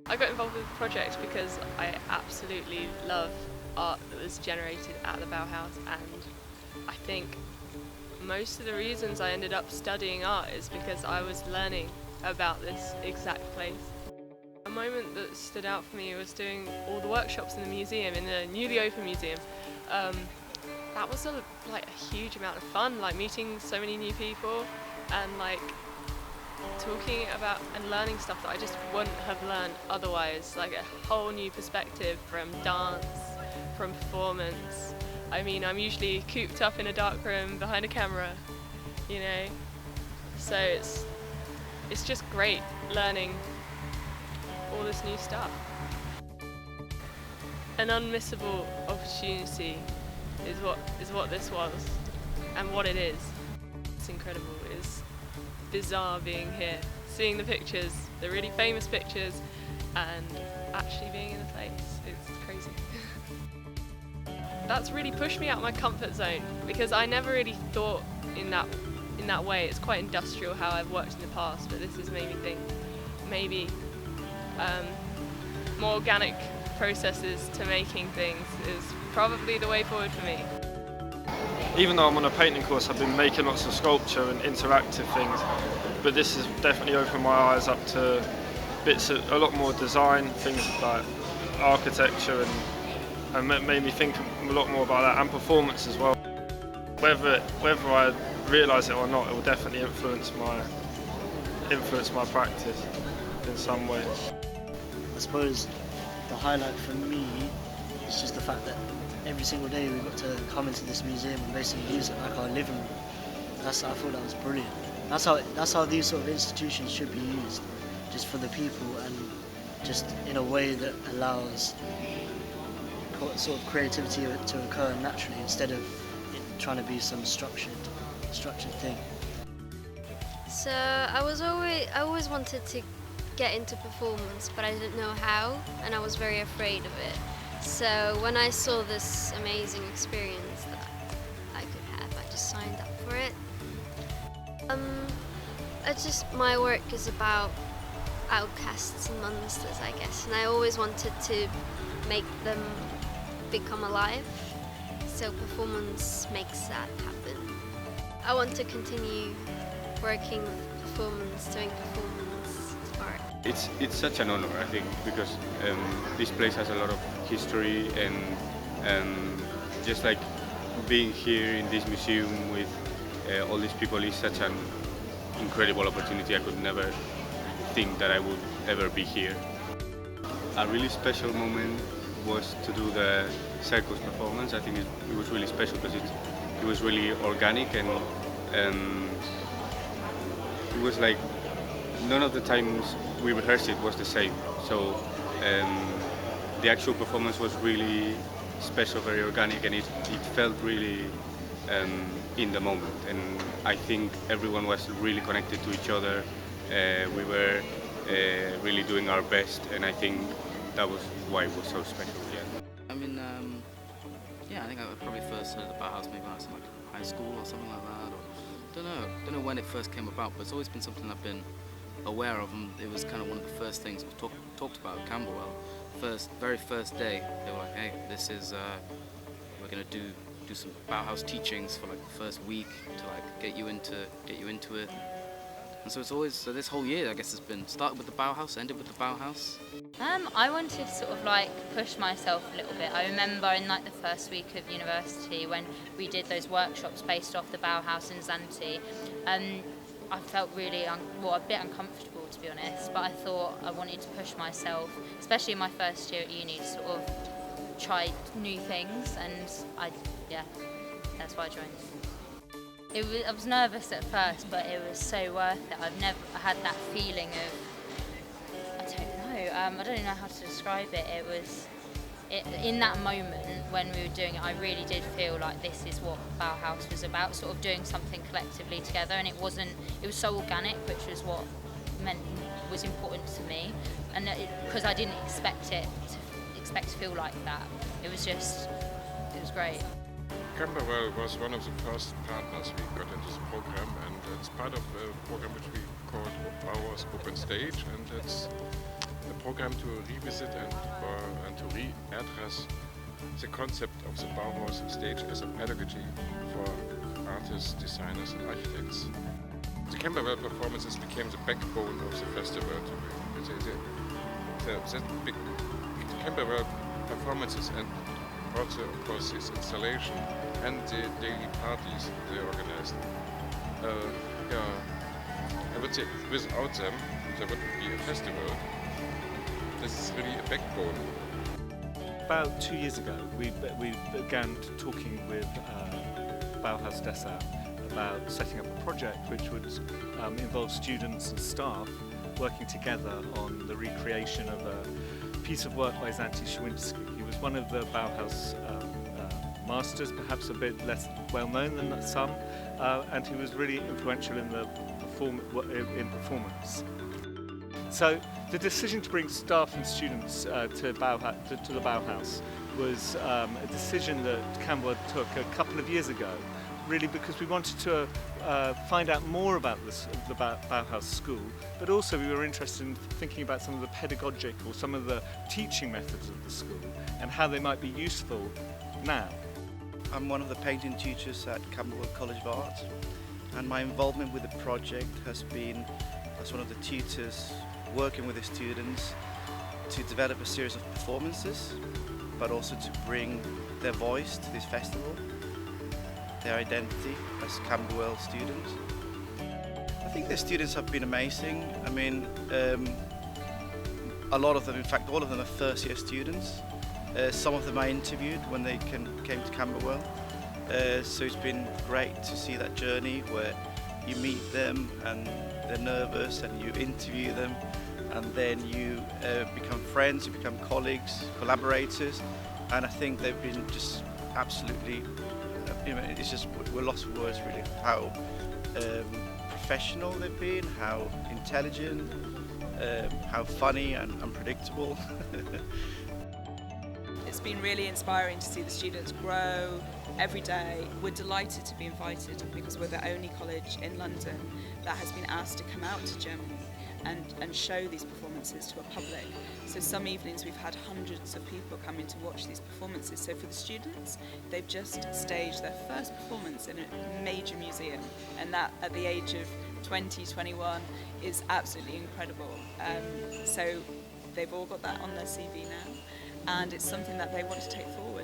I got involved with the project because I absolutely love art that was generated at the Bauhaus, and I think most of the reasons I ended up studying art is because I was learning about this exact place. A moment that stood out for me was doing all the workshops in the museum, in the newly opened museum. That was a huge amount of fun, like meeting so many new people and talking about and learning stuff that I just wouldn't have learned otherwise, like a whole new perspective from dance, from performance. I mean, I'm usually cooped up in a dark room behind a camera, you know, so it's just great learning all this new stuff. An unmissable opportunity is what this was and what it is. It's incredible. It's bizarre being here, seeing the pictures, the really famous pictures, and actually being in the place. It's crazy. That's really pushed me out of my comfort zone because I never really thought in that way. It's quite industrial how I've worked in the past, but this has made me think maybe more organic processes to making things is probably the way forward for me. Even though I'm on a painting course, I've been making lots of sculpture and interactive things, but this has definitely opened my eyes up to bits of a lot more design, things like architecture, and made me think a lot more about that, and performance as well. Whether I realise it or not, it will definitely influence my practice in some way. I suppose the highlight for me is just the fact that every single day we got to come into this museum and basically use it like our living room. I thought that was brilliant. That's how these sort of institutions should be used, just for the people and just in a way that allows sort of creativity to occur naturally instead of it trying to be some structured thing. So I always wanted to get into performance, but I didn't know how, and I was very afraid of it. So when I saw this amazing experience that I could have, I just signed up for it. My work is about outcasts and monsters, I guess, and I always wanted to make them become alive. So performance makes that happen. I want to continue working with performance, doing performance art. It's such an honor, I think, because this place has a lot of history, and just like being here in this museum with all these people is such an incredible opportunity. I could never think that I would ever be here. A really special moment was to do the circus performance. I think it was really special because it was really organic, and it was like none of the times we rehearsed it was the same. So the actual performance was really special, very organic, and it felt really in the moment. And I think everyone was really connected to each other. We were really doing our best, and I think that was why it was so special. Yeah. I mean, I think I probably first heard of the Bauhaus maybe when I was in high school or something like that, or don't know when it first came about, but it's always been something I've been aware of, and it was kind of one of the first things we talked about at Camberwell. Very first day, they were like, hey, this is we're gonna do some Bauhaus teachings for like the first week to like get you into it. And so it's always this whole year, I guess, has been started with the Bauhaus, ended with the Bauhaus. I wanted to sort of push myself a little bit. I remember in the first week of university when we did those workshops based off the Bauhaus in Zante. I felt really a bit uncomfortable, to be honest, but I thought I wanted to push myself, especially in my first year at uni, to sort of try new things, and that's why I joined. I was nervous at first, but it was so worth it. I had that feeling of, I don't know how to describe it. In that moment when we were doing it, I really did feel like this is what Bauhaus was about, sort of doing something collectively together, and it was so organic, which was what was important to me, and because I didn't expect to feel like that. It was great. Camberwell was one of the first partners we got into the program, and it's part of a program which we called Bauhaus Group on stage, and it's a program to revisit and to readdress the concept of the Bauhaus stage as a pedagogy for artists, designers and architects. The Camberwell performances became the backbone of the festival. The Camberwell performances and also, of course, this installation and the daily parties they organized. I would say without them, there wouldn't be a festival. This is really a backbone. About 2 years ago, we began talking with Bauhaus Dessau about setting up a project which would involve students and staff working together on the recreation of a piece of work by Zanti Szwinski. He was one of the Bauhaus masters, perhaps a bit less well known than some, and he was really influential in the performance. So the decision to bring staff and students to the Bauhaus was a decision that Camberwell took a couple of years ago, really because we wanted to find out more about the Bauhaus School, but also we were interested in thinking about some of the pedagogic or some of the teaching methods of the school and how they might be useful now. I'm one of the painting tutors at Camberwell College of Arts, and my involvement with the project has been as one of the tutors working with the students to develop a series of performances, but also to bring their voice to this festival, their identity as Camberwell students. I think the students have been amazing. I mean, a lot of them, in fact all of them, are first year students. Some of them I interviewed when they came to Camberwell. So it's been great to see that journey where you meet them and they're nervous and you interview them, and then you become friends, you become colleagues, collaborators, and I think they've been just absolutely, it's just, we're lost for words really, how professional they've been, how intelligent, how funny and unpredictable. It's been really inspiring to see the students grow every day. We're delighted to be invited because we're the only college in London that has been asked to come out to Germany and show these performances to a public. So some evenings we've had hundreds of people coming to watch these performances. So for the students, they've just staged their first performance in a major museum, and that at the age of 20, 21 is absolutely incredible. So they've all got that on their CV now, and it's something that they want to take forward.